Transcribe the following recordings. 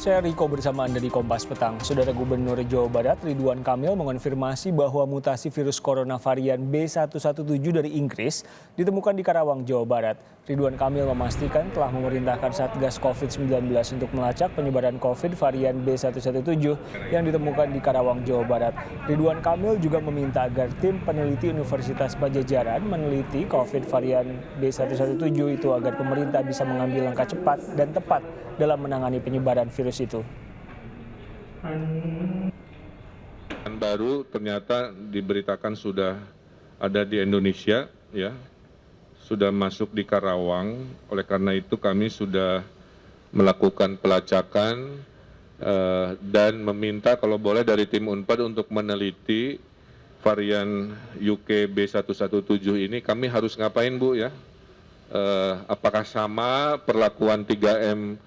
Saya Riko bersama Anda di Kompas Petang. Saudara Gubernur Jawa Barat Ridwan Kamil mengonfirmasi bahwa mutasi virus corona varian B117 dari Inggris ditemukan di Karawang, Jawa Barat. Ridwan Kamil memastikan telah memerintahkan Satgas COVID-19 untuk melacak penyebaran COVID varian B117 yang ditemukan di Karawang, Jawa Barat. Ridwan Kamil juga meminta agar tim peneliti Universitas Padjadjaran meneliti COVID varian B117 itu agar pemerintah bisa mengambil langkah cepat dan tepat dalam menangani penyebaran virus itu. Baru ternyata diberitakan sudah ada di Indonesia, ya, sudah masuk di Karawang. Oleh karena itu kami sudah melakukan pelacakan dan meminta kalau boleh dari tim Unpad untuk meneliti varian UK B117 ini. Kami harus ngapain, Bu, ya? Apakah sama perlakuan 3M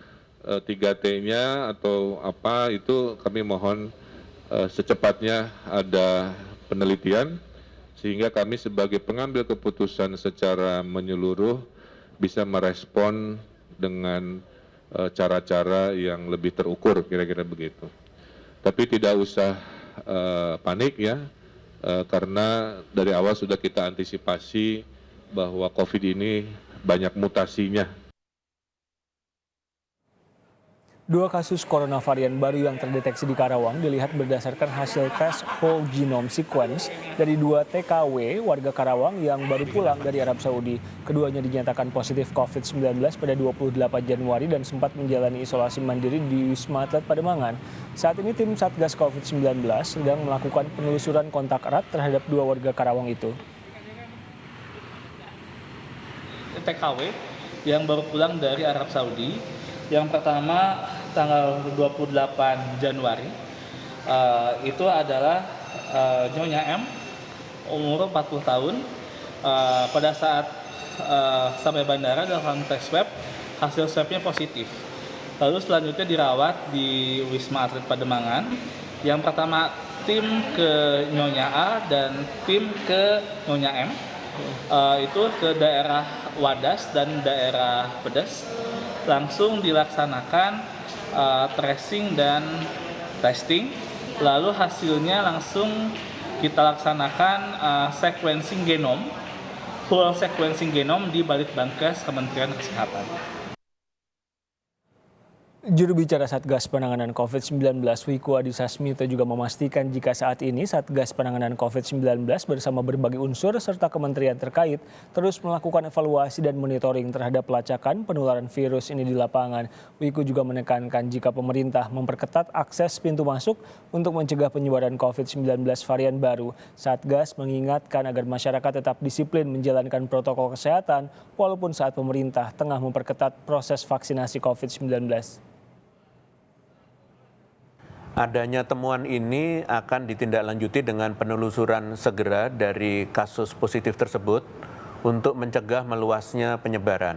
3T-nya atau apa, itu kami mohon secepatnya ada penelitian sehingga kami sebagai pengambil keputusan secara menyeluruh bisa merespon dengan cara-cara yang lebih terukur, kira-kira begitu. Tapi tidak usah panik, ya, karena dari awal sudah kita antisipasi bahwa COVID ini banyak mutasinya. Dua kasus corona varian baru yang terdeteksi di Karawang dilihat berdasarkan hasil tes whole genome sequence dari 2 TKW warga Karawang yang baru pulang dari Arab Saudi. Keduanya dinyatakan positif COVID-19 pada 28 Januari dan sempat menjalani isolasi mandiri di Wisma Atlet Pademangan. Saat ini tim Satgas COVID-19 sedang melakukan penelusuran kontak erat terhadap 2 warga Karawang itu. TKW yang baru pulang dari Arab Saudi. Yang pertama tanggal 28 Januari itu adalah Nyonya M, umur 40 tahun. Pada saat sampai bandara dalam tes swab, hasil swabnya positif. Lalu selanjutnya dirawat di Wisma Atlet Pademangan. Yang pertama tim ke Nyonya A dan tim ke Nyonya M. Itu ke daerah Wadas dan daerah Pedes. Langsung dilaksanakan tracing dan testing, lalu hasilnya langsung kita laksanakan sequencing genom, whole sequencing genom di Balitbangkes Kementerian Kesehatan. Juru bicara Satgas Penanganan COVID-19 Wiku Adhisa Smito juga memastikan jika saat ini Satgas Penanganan COVID-19 bersama berbagai unsur serta kementerian terkait terus melakukan evaluasi dan monitoring terhadap pelacakan penularan virus ini di lapangan. Wiku juga menekankan jika pemerintah memperketat akses pintu masuk untuk mencegah penyebaran COVID-19 varian baru. Satgas mengingatkan agar masyarakat tetap disiplin menjalankan protokol kesehatan walaupun saat pemerintah tengah memperketat proses vaksinasi COVID-19. Adanya temuan ini akan ditindaklanjuti dengan penelusuran segera dari kasus positif tersebut untuk mencegah meluasnya penyebaran.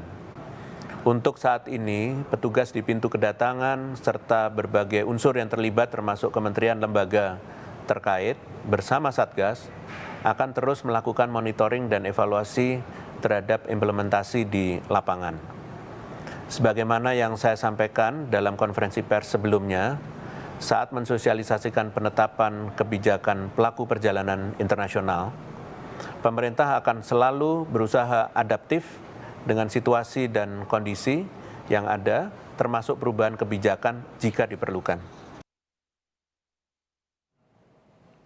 Untuk saat ini, petugas di pintu kedatangan serta berbagai unsur yang terlibat termasuk kementerian lembaga terkait bersama Satgas akan terus melakukan monitoring dan evaluasi terhadap implementasi di lapangan. Sebagaimana yang saya sampaikan dalam konferensi pers sebelumnya, saat mensosialisasikan penetapan kebijakan pelaku perjalanan internasional, pemerintah akan selalu berusaha adaptif dengan situasi dan kondisi yang ada, termasuk perubahan kebijakan jika diperlukan.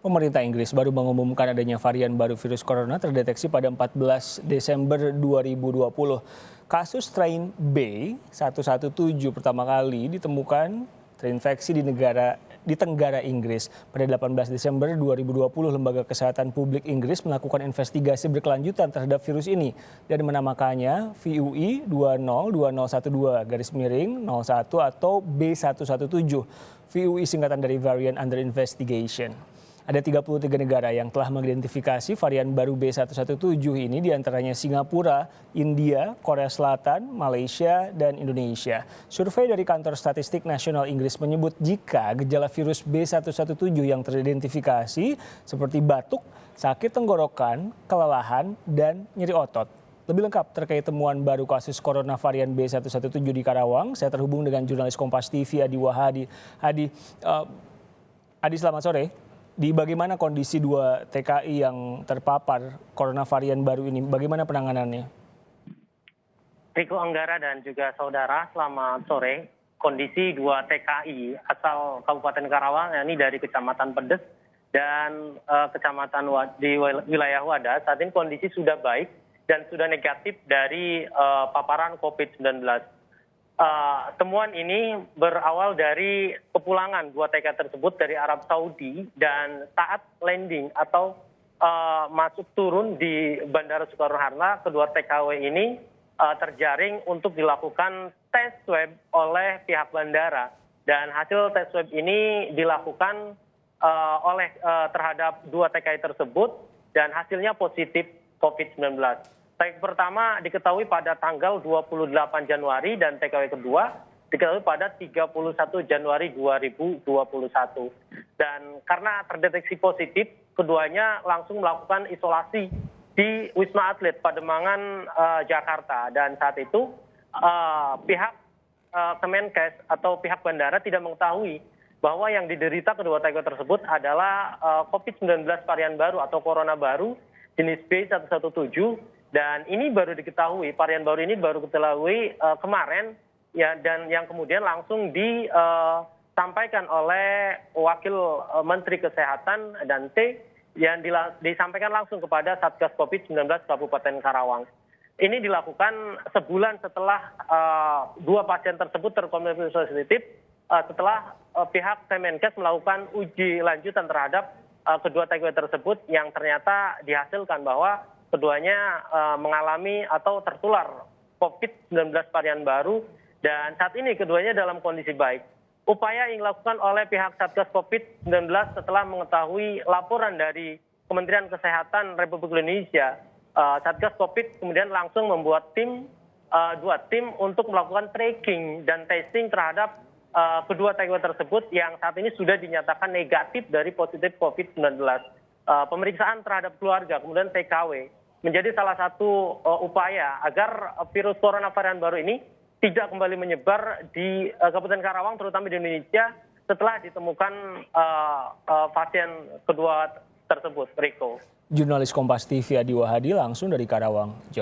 Pemerintah Inggris baru mengumumkan adanya varian baru virus corona terdeteksi pada 14 Desember 2020. Kasus strain B117 pertama kali ditemukan terinfeksi di Tenggara Inggris. Pada 18 Desember 2020, Lembaga Kesehatan Publik Inggris melakukan investigasi berkelanjutan terhadap virus ini dan menamakannya VUI 202012-01 atau B117. VUI singkatan dari Variant Under Investigation. Ada 33 negara yang telah mengidentifikasi varian baru B117 ini, diantaranya Singapura, India, Korea Selatan, Malaysia, dan Indonesia. Survei dari Kantor Statistik Nasional Inggris menyebut jika gejala virus B117 yang teridentifikasi seperti batuk, sakit tenggorokan, kelelahan, dan nyeri otot. Lebih lengkap terkait temuan baru kasus corona varian B117 di Karawang, saya terhubung dengan jurnalis Kompas TV Adi Wahadi. Adi, selamat sore. Di bagaimana kondisi 2 TKI yang terpapar corona varian baru ini? Bagaimana penanganannya? Riko Anggara dan juga saudara, selamat sore. Kondisi 2 TKI asal Kabupaten Karawang, yakni dari Kecamatan Pedes dan Kecamatan di wilayah Wadas, saat ini kondisi sudah baik dan sudah negatif dari paparan COVID-19. Temuan ini berawal dari kepulangan 2 TKI tersebut dari Arab Saudi dan saat landing atau masuk turun di Bandara Soekarno-Hatta, kedua TKW ini terjaring untuk dilakukan tes swab oleh pihak bandara, dan hasil tes swab ini dilakukan terhadap 2 TKI tersebut dan hasilnya positif COVID-19. TKI pertama diketahui pada tanggal 28 Januari dan TKI kedua diketahui pada 31 Januari 2021. Dan karena terdeteksi positif, keduanya langsung melakukan isolasi di Wisma Atlet Pademangan, Jakarta. Dan saat itu pihak Kemenkes atau pihak bandara tidak mengetahui bahwa yang diderita kedua TKI tersebut adalah COVID-19 varian baru atau corona baru jenis B117. Dan ini baru diketahui, varian baru ini baru diketahui kemarin, ya, dan yang kemudian langsung disampaikan oleh Wakil Menteri Kesehatan dan T, yang disampaikan langsung kepada Satgas COVID-19 Kabupaten Karawang. Ini dilakukan sebulan setelah 2 pasien tersebut terkonfirmasi positif, setelah pihak Kemenkes melakukan uji lanjutan terhadap kedua TKI tersebut yang ternyata dihasilkan bahwa keduanya mengalami atau tertular COVID-19 varian baru, dan saat ini keduanya dalam kondisi baik. Upaya yang dilakukan oleh pihak Satgas COVID-19 setelah mengetahui laporan dari Kementerian Kesehatan Republik Indonesia, Satgas COVID kemudian langsung membuat 2 tim untuk melakukan tracking dan testing terhadap kedua TKI tersebut yang saat ini sudah dinyatakan negatif dari positif COVID-19. Pemeriksaan terhadap keluarga, kemudian TKW, menjadi salah satu upaya agar virus corona varian baru ini tidak kembali menyebar di Kabupaten Karawang, terutama di Indonesia, setelah ditemukan pasien kedua tersebut. Riko. Jurnalis Kompas TV Adi Wahadi langsung dari Karawang, Jawa